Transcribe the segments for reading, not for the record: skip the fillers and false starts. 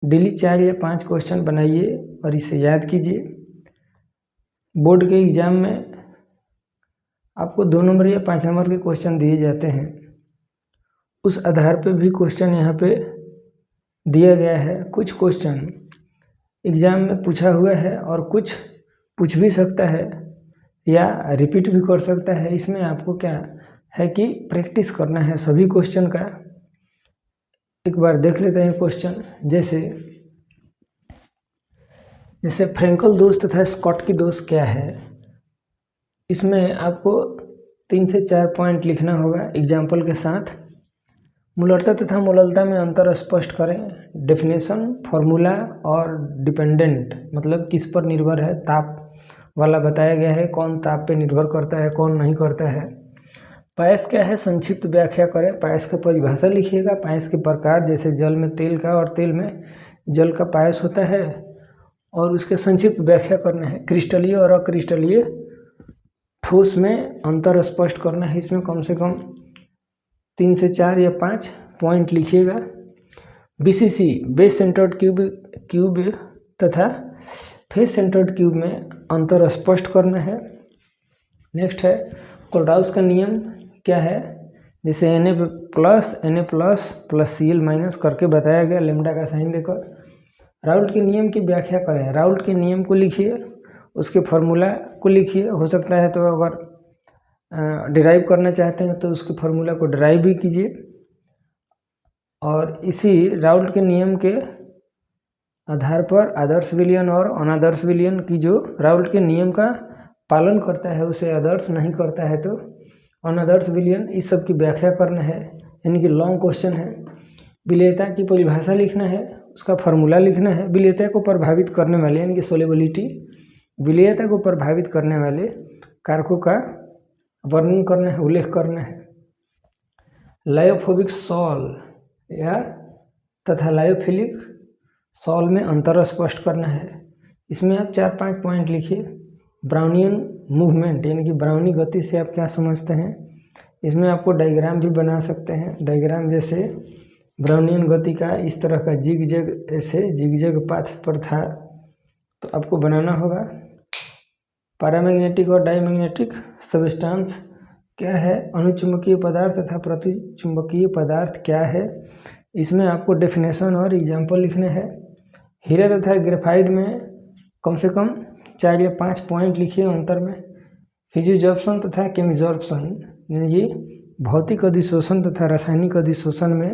Daily 4 या 5 question बनाइए और इसे याद कीजिए। बोर्ड के एग्ज़ाम में आपको 2 नंबर या 5 नंबर के क्वेश्चन दिए जाते हैं, उस आधार पे भी क्वेश्चन यहाँ पे दिया गया है। कुछ क्वेश्चन एग्ज़ाम में पूछा हुआ है और कुछ पूछ भी सकता है या रिपीट भी कर सकता है। इसमें आपको क्या है कि प्रैक्टिस करना है सभी क्वेश्चन का। एक बार देख लेते हैं क्वेश्चन। जैसे फ्रैंकल दोष तथा स्कॉट की दोष क्या है। इसमें आपको 3 से 4 पॉइंट लिखना होगा एग्जाम्पल के साथ। मूलरता तथा मोललता में अंतर स्पष्ट करें। डेफिनेशन, फॉर्मूला और डिपेंडेंट मतलब किस पर निर्भर है, ताप वाला बताया गया है, कौन ताप पे निर्भर करता है कौन नहीं करता है। पायस क्या है, संक्षिप्त व्याख्या करें। पायस का परिभाषा लिखिएगा। पायस के प्रकार, जैसे जल में तेल का और तेल में जल का पायस होता है, और उसके संक्षिप्त व्याख्या करना है। क्रिस्टलीय और अक्रिस्टलीय ठोस में अंतर स्पष्ट करना है। इसमें कम से कम 3 से 4 या 5 पॉइंट लिखिएगा। BCC बेस सेंटर्ड क्यूब तथा फेस सेंटर्ड क्यूब में अंतर स्पष्ट करना है। नेक्स्ट है कोल्डाउस का नियम क्या है। जैसे Na प्लस Cl- करके बताया गया लेमडा का साइन देकर। राउल्ट के नियम की व्याख्या करें। राउल्ट के नियम को लिखिए, उसके फार्मूला को लिखिए। हो सकता है तो अगर डिराइव करना चाहते हैं तो उसके फार्मूला को डिराइव भी कीजिए। और इसी राउल्ट के नियम के आधार पर आदर्श विलयन और अनादर्श विलयन की, जो राउल्ट के नियम का पालन करता है उसे आदर्श, नहीं करता है तो अनादर्श विलयन, इस सब की व्याख्या करना है। यानी कि लॉन्ग क्वेश्चन है। विलेयता की परिभाषा लिखना है, उसका फार्मूला लिखना है। विलेयता को प्रभावित करने वाले यानी कि सोलेबिलिटी, विलेयता को प्रभावित करने वाले कारकों का वर्णन करना है, उल्लेख करना है। लायोफोबिक सॉल या तथा लायोफिलिक सॉल में अंतर स्पष्ट करना है। इसमें आप 4-5 पॉइंट लिखिए। ब्राउनियन मूवमेंट यानी कि ब्राउनी गति से आप क्या समझते हैं। इसमें आपको डायग्राम भी बना सकते हैं। डायग्राम जैसे ब्राउनियन गति का इस तरह का जिग-जैग, ऐसे जिग-जैग पाथ पर था तो आपको बनाना होगा। पैरामैग्नेटिक और डायमैग्नेटिक सबस्टेंस क्या है। अनुचुंबकीय पदार्थ तथा प्रतिचुंबकीय पदार्थ क्या है। इसमें आपको डेफिनेशन और एग्जाम्पल लिखने हैं। हीरा तथा ग्रेफाइट में कम से कम 4 या 5 पॉइंट लिखिए अंतर में। फिजिजॉर्प्शन तथा केमिजॉर्प्शन यानी कि भौतिक अधिशोषण तथा रासायनिक अधिशोषण में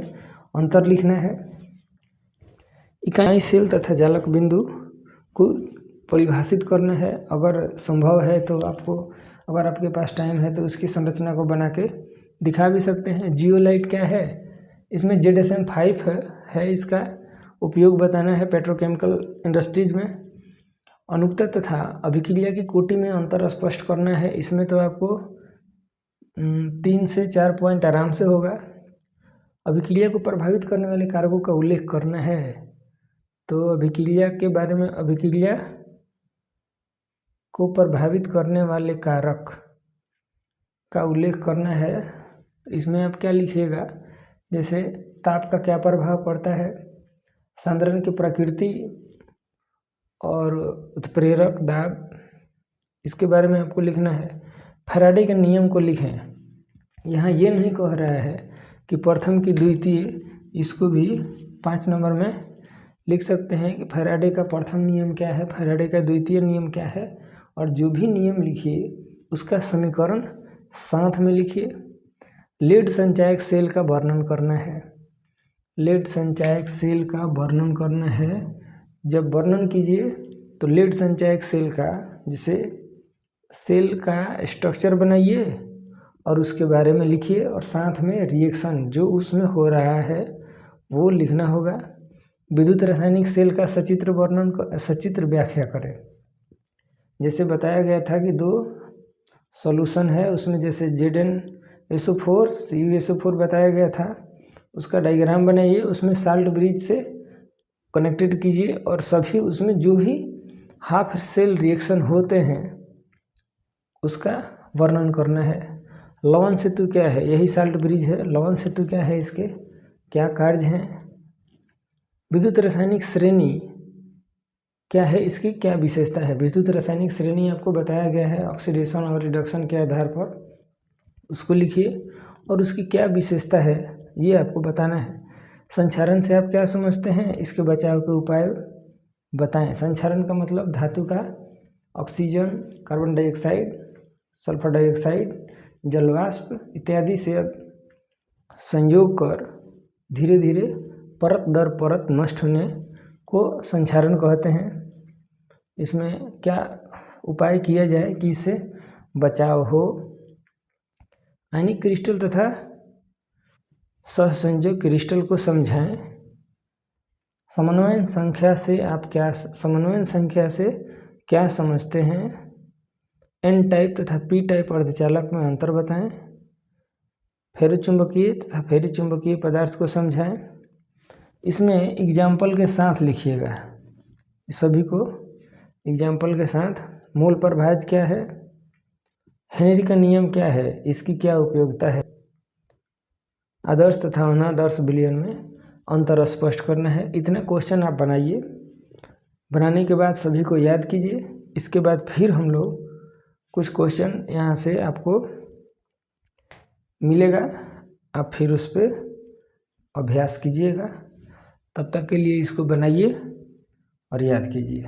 अंतर लिखना है। इकाई सेल तथा जालक बिंदु को परिभाषित करना है। अगर संभव है तो आपको, अगर आपके पास टाइम है तो उसकी संरचना को बना के दिखा भी सकते हैं। जियोलाइट क्या है। इसमें ZSM-5 है, इसका उपयोग बताना है पेट्रोकेमिकल इंडस्ट्रीज में। अनुक्ता तथा अभिक्रिया की कोटि में अंतर स्पष्ट करना है। इसमें तो आपको 3 से 4 पॉइंट आराम से होगा। अभिक्रिया को प्रभावित करने वाले कारकों का उल्लेख करना है। तो अभिक्रिया के बारे में, अभिक्रिया को प्रभावित करने वाले कारक का उल्लेख करना है। इसमें आप क्या लिखिएगा, जैसे ताप का क्या प्रभाव पड़ता है, सांद्रण की प्रकृति और उत्प्रेरक दाब, इसके बारे में आपको लिखना है। फैराडे के नियम को लिखें। यहाँ ये नहीं कह रहा है कि प्रथम की द्वितीय, इसको भी 5 नंबर में लिख सकते हैं कि फैराडे का प्रथम नियम क्या है, फैराडे का द्वितीय नियम क्या है। और जो भी नियम लिखिए उसका समीकरण साथ में लिखिए। लेड संचायक सेल का वर्णन करना है। लेड संचायक सेल का वर्णन करना है। जब वर्णन कीजिए तो लेड संचायक सेल का, जिसे सेल का स्ट्रक्चर बनाइए और उसके बारे में लिखिए, और साथ में रिएक्शन जो उसमें हो रहा है वो लिखना होगा। विद्युत रासायनिक सेल का सचित्र वर्णन, सचित्र व्याख्या करें। जैसे बताया गया था कि 2 सॉल्यूशन है उसमें, जैसे ZnSO4 CuSO4 बताया गया था, उसका डायग्राम बनाइए, उसमें साल्ट ब्रिज से कनेक्टेड कीजिए और सभी उसमें जो भी हाफ सेल रिएक्शन होते हैं उसका वर्णन करना है। लवण सेतु क्या है, यही साल्ट ब्रिज है। लवण सेतु क्या है, इसके क्या कार्य हैं। विद्युत रासायनिक श्रेणी क्या है, इसकी क्या विशेषता है। विद्युत रासायनिक श्रेणी आपको बताया गया है ऑक्सीडेशन और रिडक्शन के आधार पर, उसको लिखिए और उसकी क्या विशेषता है ये आपको बताना है। संक्षारण से आप क्या समझते हैं, इसके बचाव के उपाय बताएं। संक्षारण का मतलब धातु का oxygen, carbon dioxide, sulphur dioxide, जलवाष्प इत्यादि से संयोग कर धीरे धीरे परत दर परत नष्ट होने को संक्षारण कहते हैं। इसमें क्या उपाय किया जाए कि इससे बचाव हो। आयनिक क्रिस्टल तथा सहसंयोजक क्रिस्टल को समझाएं। समन्वयन संख्या से क्या समझते हैं। एन टाइप तथा पी टाइप अर्धचालक में अंतर बताएं। फेरोचुंबकीय तथा फेरीचुंबकीय पदार्थ को समझाएं। इसमें एग्जाम्पल के साथ लिखिएगा, सभी को एग्जाम्पल के साथ। मोल प्रभाज क्या है, हेनरी का नियम क्या है, इसकी क्या उपयोगिता है। आदर्श तथा अनादर्श विलयन में अंतर स्पष्ट करना है। इतने क्वेश्चन आप बनाइए, बनाने के बाद सभी को याद कीजिए। इसके बाद फिर हम लोग कुछ क्वेश्चन यहाँ से आपको मिलेगा, आप फिर उस पर अभ्यास कीजिएगा। तब तक के लिए इसको बनाइए और याद कीजिए।